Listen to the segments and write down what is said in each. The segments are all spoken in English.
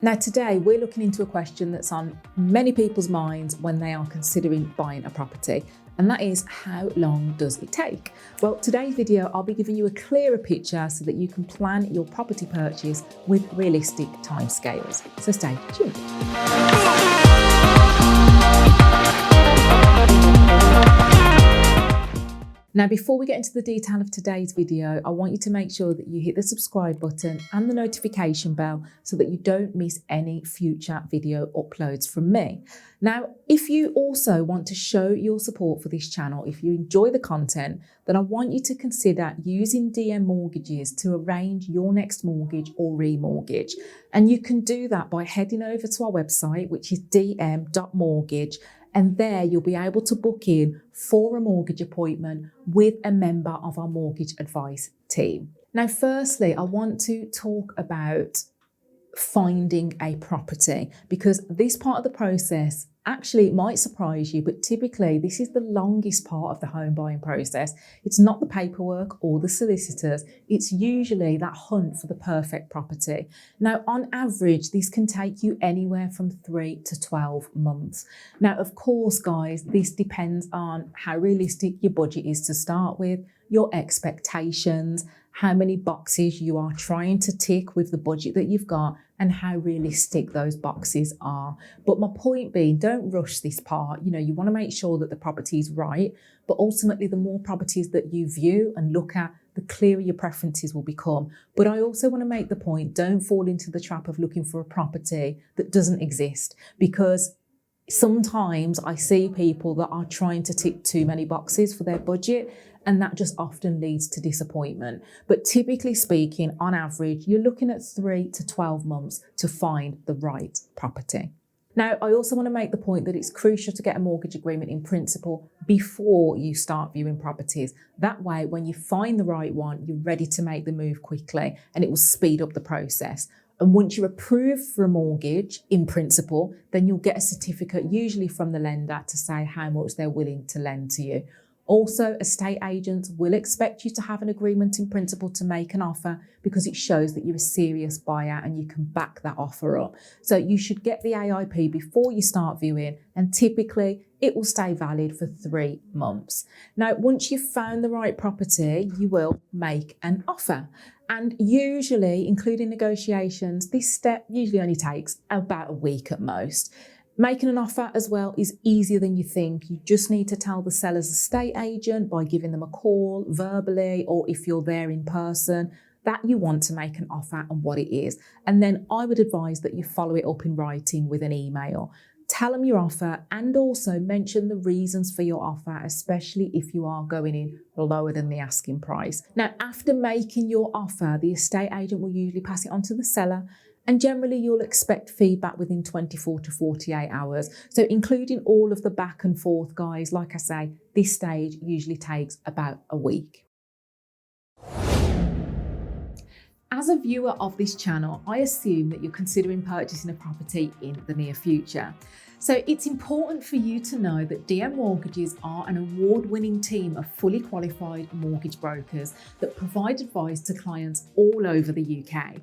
Now today we're looking into a question that's on many people's minds when they are considering buying a property, and that is, how long does it take? Well, today's video I'll be giving you a clearer picture so that you can plan your property purchase with realistic timescales. So stay tuned. Now, before we get into the detail of today's video, I want you to make sure that you hit the subscribe button and the notification bell so that you don't miss any future video uploads from me. Now, if you also want to show your support for this channel, if you enjoy the content, then I want you to consider using DM Mortgages to arrange your next mortgage or remortgage. And you can do that by heading over to our website, which is dm.mortgage. And there you'll be able to book in for a mortgage appointment with a member of our mortgage advice team. Now, firstly, I want to talk about finding a property, because this part of the process actually might surprise you, but typically this is the longest part of the home buying process. It's not the paperwork or the solicitors, it's usually that hunt for the perfect property. Now, on average, this can take you anywhere from 3 to 12 months. Now, of course, guys, this depends on how realistic your budget is to start with, your expectations, how many boxes you are trying to tick with the budget that you've got, and how realistic those boxes are. But my point being, don't rush this part. You want to make sure that the property is right, but ultimately the more properties that you view and look at, the clearer your preferences will become. But I also want to make the point, don't fall into the trap of looking for a property that doesn't exist, because sometimes I see people that are trying to tick too many boxes for their budget, and that just often leads to disappointment. But typically speaking, on average, you're looking at 3 to 12 months to find the right property. Now, I also want to make the point that it's crucial to get a mortgage agreement in principle before you start viewing properties. That way, when you find the right one, you're ready to make the move quickly, and it will speed up the process. And once you're approved for a mortgage in principle, then you'll get a certificate, usually from the lender, to say how much they're willing to lend to you. Also, estate agents will expect you to have an agreement in principle to make an offer, because it shows that you're a serious buyer and you can back that offer up. So you should get the AIP before you start viewing, and typically it will stay valid for 3 months. Now, once you've found the right property, you will make an offer. And usually, including negotiations, this step usually only takes about a week at most. Making an offer as well is easier than you think. You just need to tell the seller's estate agent by giving them a call verbally, or if you're there in person, that you want to make an offer and what it is. And then I would advise that you follow it up in writing with an email. Tell them your offer, and also mention the reasons for your offer, especially if you are going in lower than the asking price. Now, after making your offer, the estate agent will usually pass it on to the seller, and generally you'll expect feedback within 24 to 48 hours. So including all of the back and forth, guys, like I say, this stage usually takes about a week. As a viewer of this channel, I assume that you're considering purchasing a property in the near future. So it's important for you to know that DM Mortgages are an award-winning team of fully qualified mortgage brokers that provide advice to clients all over the UK.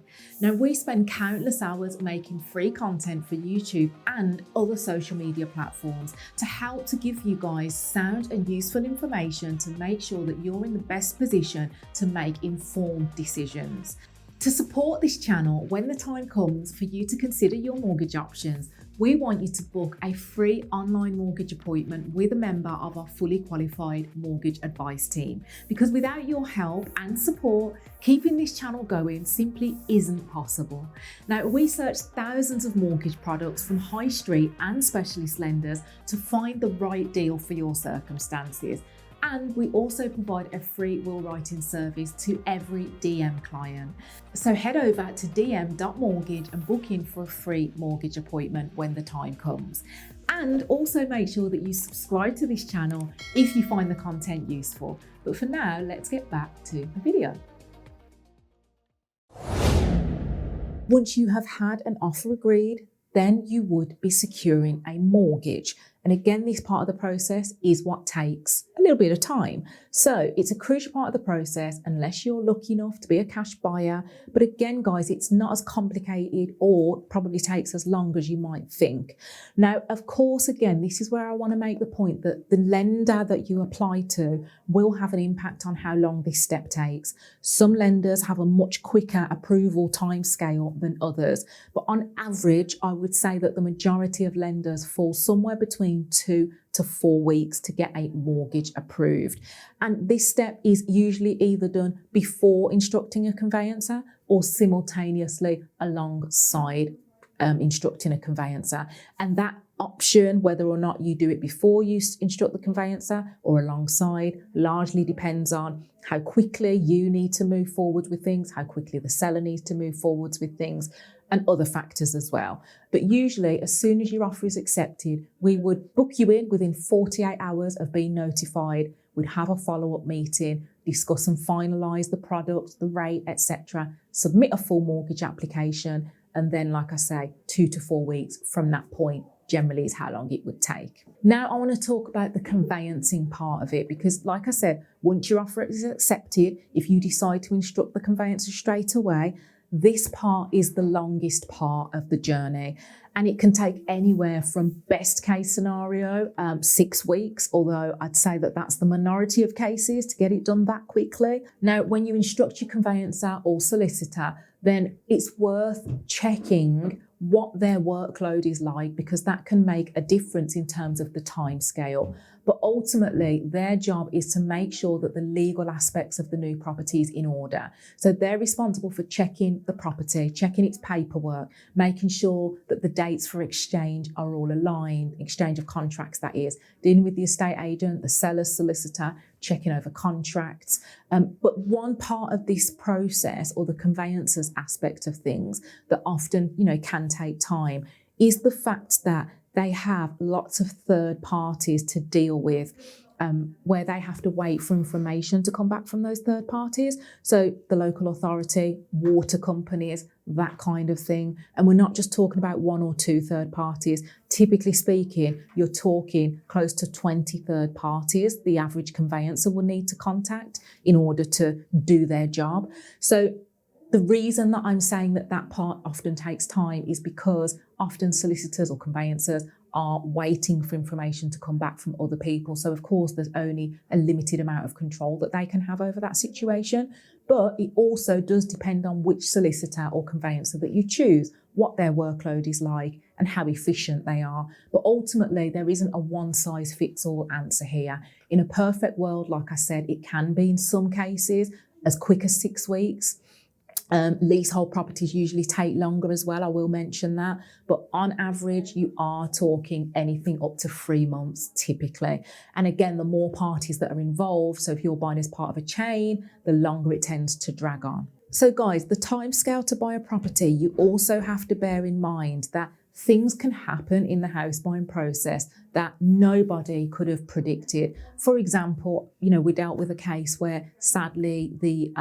Now, we spend countless hours making free content for YouTube and other social media platforms to help to give you guys sound and useful information to make sure that you're in the best position to make informed decisions. To support this channel, when the time comes for you to consider your mortgage options, we want you to book a free online mortgage appointment with a member of our fully qualified mortgage advice team. Because without your help and support, keeping this channel going simply isn't possible. Now, we search thousands of mortgage products from high street and specialist lenders to find the right deal for your circumstances. And we also provide a free will writing service to every DM client. So head over to dm.mortgage and book in for a free mortgage appointment when the time comes. And also make sure that you subscribe to this channel if you find the content useful. But for now, let's get back to the video. Once you have had an offer agreed, then you would be securing a mortgage. And again, this part of the process is what takes a little bit of time. So it's a crucial part of the process unless you're lucky enough to be a cash buyer. But again, guys, it's not as complicated or probably takes as long as you might think. Now, of course, again, this is where I want to make the point that the lender that you apply to will have an impact on how long this step takes. Some lenders have a much quicker approval timescale than others. But on average, I would say that the majority of lenders fall somewhere between 2 to 4 weeks to get a mortgage approved. And this step is usually either done before instructing a conveyancer or simultaneously alongside instructing a conveyancer. And that option, whether or not you do it before you instruct the conveyancer or alongside, largely depends on how quickly you need to move forward with things, how quickly the seller needs to move forwards with things, and other factors as well. But usually, as soon as your offer is accepted, we would book you in within 48 hours of being notified. We'd have a follow-up meeting, discuss and finalise the product, the rate, etc., submit a full mortgage application, and then, like I say, 2 to 4 weeks from that point generally is how long it would take. Now, I want to talk about the conveyancing part of it because, like I said, once your offer is accepted, if you decide to instruct the conveyancer straight away, this part is the longest part of the journey, and it can take anywhere from best case scenario, 6 weeks, although I'd say that that's the minority of cases to get it done that quickly. Now, when you instruct your conveyancer or solicitor, then it's worth checking what their workload is like because that can make a difference in terms of the time scale. But ultimately, their job is to make sure that the legal aspects of the new property is in order. So they're responsible for checking the property, checking its paperwork, making sure that the dates for exchange are all aligned, exchange of contracts that is, dealing with the estate agent, the seller's solicitor, checking over contracts. But one part of this process, or the conveyancer's aspect of things that often, can take time, is the fact that they have lots of third parties to deal with, where they have to wait for information to come back from those third parties. So the local authority, water companies, that kind of thing. And we're not just talking about 1 or 2 third parties. Typically speaking, you're talking close to 20 third parties the average conveyancer will need to contact in order to do their job. So the reason that I'm saying that part often takes time is because often solicitors or conveyancers are waiting for information to come back from other people. So of course, there's only a limited amount of control that they can have over that situation. But it also does depend on which solicitor or conveyancer that you choose, what their workload is like and how efficient they are. But ultimately, there isn't a one-size-fits-all answer here. In a perfect world, like I said, it can be in some cases as quick as 6 weeks. Leasehold properties usually take longer as well, I will mention that. But on average, you are talking anything up to 3 months typically. And again, the more parties that are involved, so if you're buying as part of a chain, the longer it tends to drag on. So guys, the timescale to buy a property, you also have to bear in mind that things can happen in the house buying process that nobody could have predicted. For example, we dealt with a case where sadly the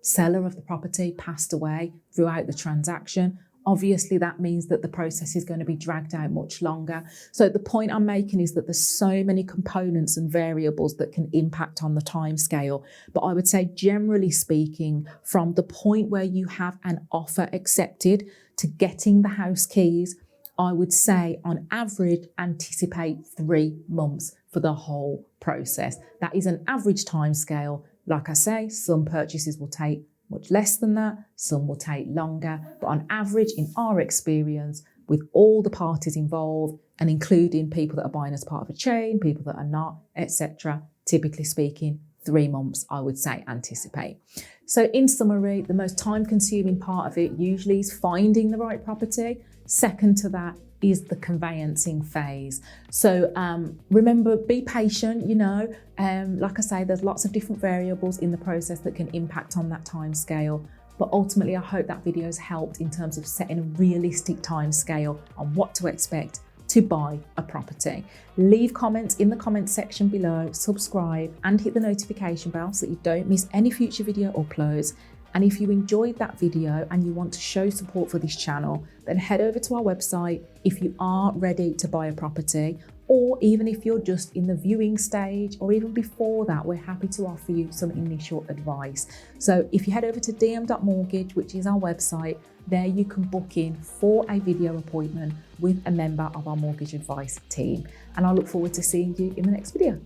seller of the property passed away throughout the transaction. Obviously, that means that the process is going to be dragged out much longer. So the point I'm making is that there's so many components and variables that can impact on the timescale. But I would say, generally speaking, from the point where you have an offer accepted to getting the house keys, I would say on average, anticipate 3 months for the whole process. That is an average timescale. Like I say, some purchases will take much less than that, some will take longer, but on average, in our experience, with all the parties involved and including people that are buying as part of a chain, people that are not, etc., typically speaking, 3 months, I would say, anticipate. So in summary, the most time-consuming part of it usually is finding the right property. Second to that is the conveyancing phase. So remember, be patient, like I say, there's lots of different variables in the process that can impact on that time scale. But ultimately, I hope that video has helped in terms of setting a realistic time scale on what to expect to buy a property. Leave comments in the comments section below, subscribe and hit the notification bell so that you don't miss any future video uploads. And if you enjoyed that video and you want to show support for this channel, then head over to our website if you are ready to buy a property, Or even if you're just in the viewing stage, or even before that, we're happy to offer you some initial advice. So if you head over to dm.mortgage, which is our website, there you can book in for a video appointment with a member of our mortgage advice team. And I look forward to seeing you in the next video.